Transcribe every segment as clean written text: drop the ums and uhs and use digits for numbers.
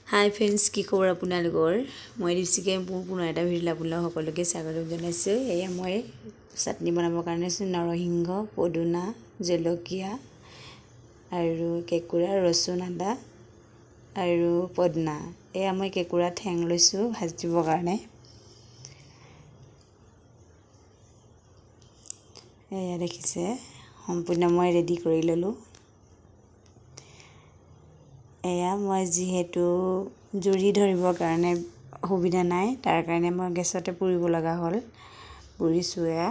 হাই friends, কি খবৰ আপোনালোকৰ? মই দীপশিকাই মোৰ পুনৰ এটা ভিডিঅ'লৈ আপোনালোক সকলোকে স্বাগতম জনাইছোঁ। এয়া মই চাটনি বনাবৰ কাৰণে নৰসিংহ, পদুনা, জলকীয়া আৰু কেঁকুৰা, ৰচুন, আদা আৰু পদুনা। এয়া মই কেঁকুৰা ঠেং লৈছোঁ ভাজিবৰ কাৰণে। এয়া দেখিছে, সম্পূৰ্ণ মই ৰেডি কৰি ল'লোঁ। এয়া মই যিহেতু জুই ধৰিবৰ কাৰণে সুবিধা নাই, তাৰ কাৰণে মই গেছতে পুৰিব লগা হ'ল। পুৰিছোঁ এয়া।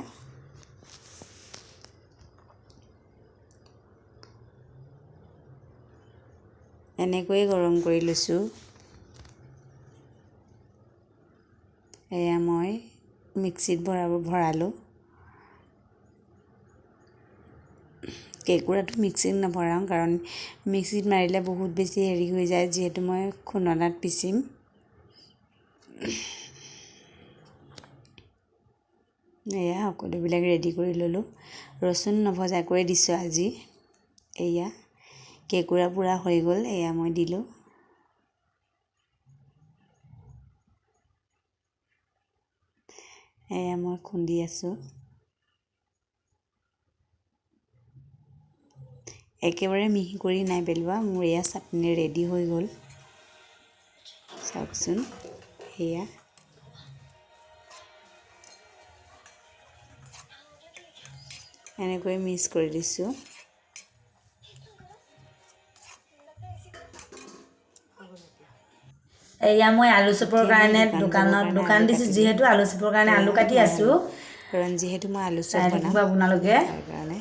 এনেকৈয়ে গৰম কৰি লৈছোঁ। এয়া মই মিক্সিত ভৰালোঁ। কেঁকুৰাটো মিক্সিত নভৰাওঁ, কাৰণ মিক্সিত মাৰিলে বহুত বেছি হেৰি হৈ যায়, যিহেতু মই খুন্দনাত পিচিম। এয়া সকলোবিলাক ৰেডি কৰি ল'লোঁ। ৰচুন নভজাকৈ দিছোঁ আজি। এয়া কেঁকুৰা পূৰা হৈ গ'ল, এয়া মই দিলোঁ। এয়া মই খুন্দি আছোঁ। একেবাৰে মিহি কৰি নাই পেলোৱা। মোৰ এয়া চাটনি ৰেডি হৈ গ'ল, চাওকচোন। এয়া এনেকৈ মিক্স কৰি দিছোঁ। এয়া মই আলু চপৰ কাৰণে দোকান দিছোঁ, যিহেতু আলু চপৰ কাৰণে আলু কাটি আছোঁ। কাৰণ যিহেতু মই আলু চপ চাই বনাম, থাকিব আপোনালোকে। তাৰ কাৰণে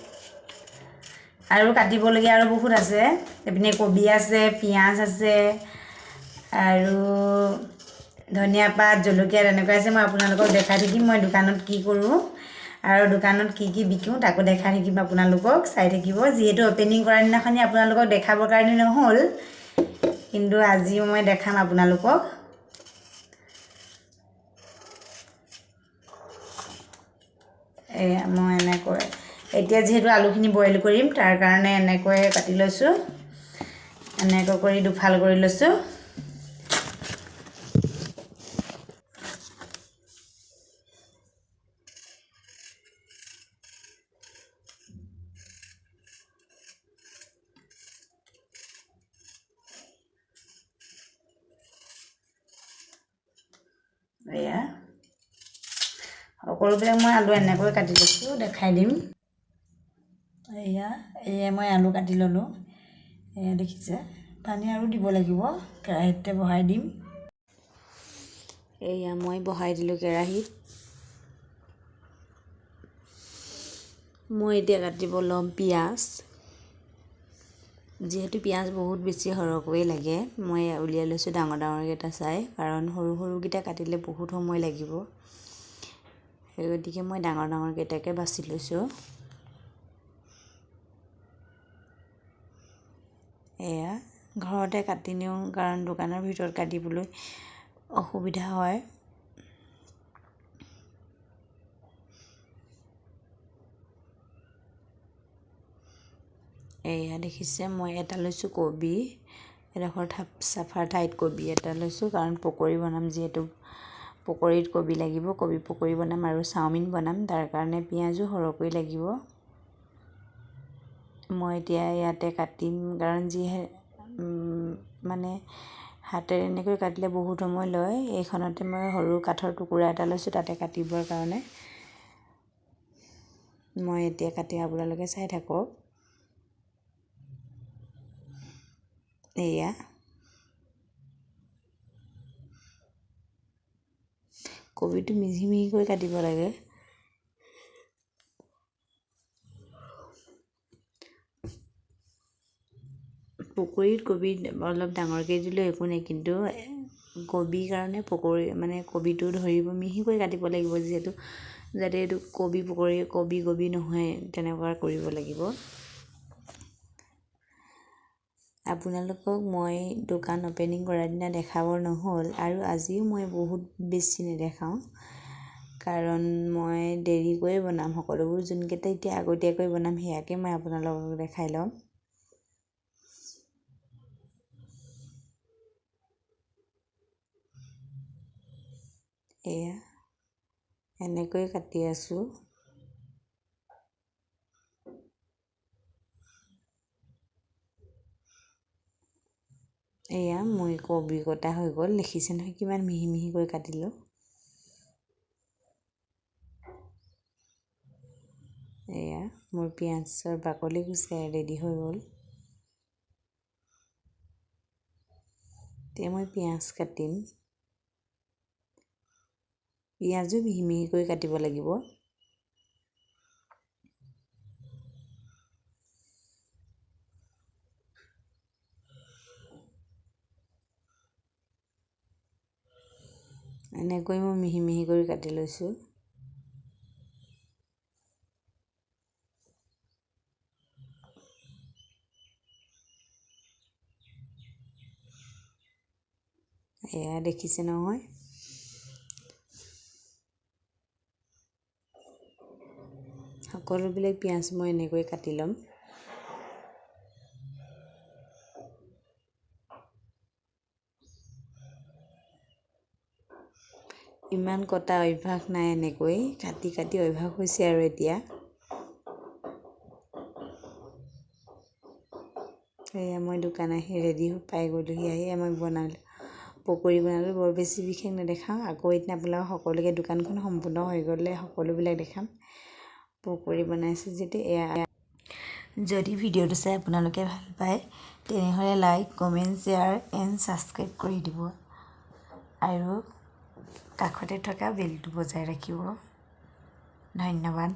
আৰু কাটিবলগীয়া আৰু বহুত আছে। এইপিনে কবি আছে, পিঁয়াজ আছে আৰু ধনিয়া পাত, জলকীয়া তেনেকুৱা আছে। মই আপোনালোকক দেখাই থাকিম মই দোকানত কি কৰোঁ আৰু দোকানত কি কি বিকোঁ, তাকো দেখাই থাকিম আপোনালোকক। চাই থাকিব। যিহেতু অপেনিং কৰাৰ দিনাখনি আপোনালোকক দেখাবৰ কাৰণে নহ'ল, কিন্তু আজিও মই দেখাম আপোনালোকক। এয়া মই এনেকৈ এতিয়া যিহেতু আলুখিনি বইল কৰিম, তাৰ কাৰণে এনেকৈ কাটি লৈছোঁ। এনেকৈ কৰি দুফাল কৰি লৈছোঁ। এয়া সকলোবিলাক মই আলু এনেকৈ কাটি লৈছোঁ, দেখাই দিম। এয়া মই আলু কাটি ল'লোঁ। এয়া দেখিছে, পানী আৰু দিব লাগিব। কেৰাহীতে বহাই দিম। এয়া মই বহাই দিলোঁ কেৰাহীত। মই এতিয়া কাটিব ল'ম পিঁয়াজ। যিহেতু পিঁয়াজ বহুত বেছি সৰহকৈ লাগে, মই উলিয়াই লৈছোঁ ডাঙৰ ডাঙৰকেইটা চাই, কাৰণ সৰু সৰুকেইটা কাটিলে বহুত সময় লাগিব। সেই গতিকে মই ডাঙৰ ডাঙৰকেইটাকে বাছি লৈছোঁ। এয়া ঘৰতে কাটি নিওঁ, কাৰণ দোকানৰ ভিতৰত কাটিবলৈ অসুবিধা হয়। এয়া দেখিছে, মই এটা লৈছোঁ কবি, এডোখৰ চাফাৰ ঠাইত কবি এটা লৈছোঁ, কাৰণ পকৰি বনাম। যিহেতু পকৰিত কবি লাগিব, কবি পকৰি বনাম আৰু চাওমিন বনাম, তাৰ কাৰণে পিঁয়াজো সৰহকৈ লাগিব। মই এতিয়া ইয়াতে কাটিম, কাৰণ মানে হাতেৰে এনেকৈ কাটিলে বহুত সময় লয়। এইখনতে মই সৰু কাঠৰ টুকুৰা এটা লৈছোঁ, তাতে কাটিবৰ কাৰণে। মই এতিয়া কাটি আপোনালোকে চাই থাকক। এয়া কবিটো মিহি মিহিকৈ কাটিব লাগে। পকৰীত কবি অলপ ডাঙৰকৈ দিলেও একো নাই, কিন্তু কবিৰ কাৰণে কবিটো ধৰিব মিহিকৈ কাটিব লাগিব, যিহেতু যাতে এইটো কবি নহয়, তেনেকুৱা কৰিব লাগিব। আপোনালোকক মই দোকান অপেনিং কৰাৰ দিনা দেখাবৰ নহ'ল, আৰু আজিও মই বহুত বেছি নেদেখাওঁ, কাৰণ মই দেৰিকৈ বনাম সকলোবোৰ। যোনকেইটা এতিয়া আগতীয়াকৈ বনাম, সেয়াকে মই আপোনালোকক দেখাই ল'ম। এয়া এনেকৈ কাটি আছোঁ। এয়া মোৰ একো অভিজ্ঞতা হৈ গ'ল। দেখিছে নহয় কিমান মিহি মিহিকৈ কাটিলোঁ। এয়া মোৰ পিঁয়াজৰ বাকলি গুচাই ৰেডি হৈ গ'ল। এতিয়া মই পিঁয়াজ কাটিম। পিঁয়াজো মিহি মিহিকৈ কাটিব লাগিব। এনেকৈ মই মিহি মিহি কৰি কাটি লৈছোঁ। এয়া দেখিছে নহয় সকলোবিলাক পিঁয়াজ মই এনেকৈ কাটি ল'ম। ইমান কটা অভ্যাস নাই, এনেকৈ কাটি কাটি অভ্যাস হৈছে আৰু এতিয়া। এয়া মই দোকান আহি ৰেডি পাই গ'লোহি। আহি মই বনালোঁ, পকৰি বনালোঁ। বৰ বেছি বিশেষ নেদেখাওঁ। আকৌ এদিন আপোনালোকক সকলোকে দোকানখন সম্পূৰ্ণ হৈ গ'লে সকলোবিলাক দেখাম। পকৰি বনাইছোঁ যেতিয়া এয়া। যদি ভিডিঅ'টো চাই আপোনালোকে ভাল পায় তেনেহ'লে like, comment, share and subscribe কৰি দিব আৰু কাষতে থকা বেলটো বজাই ৰাখিব। ধন্যবাদ।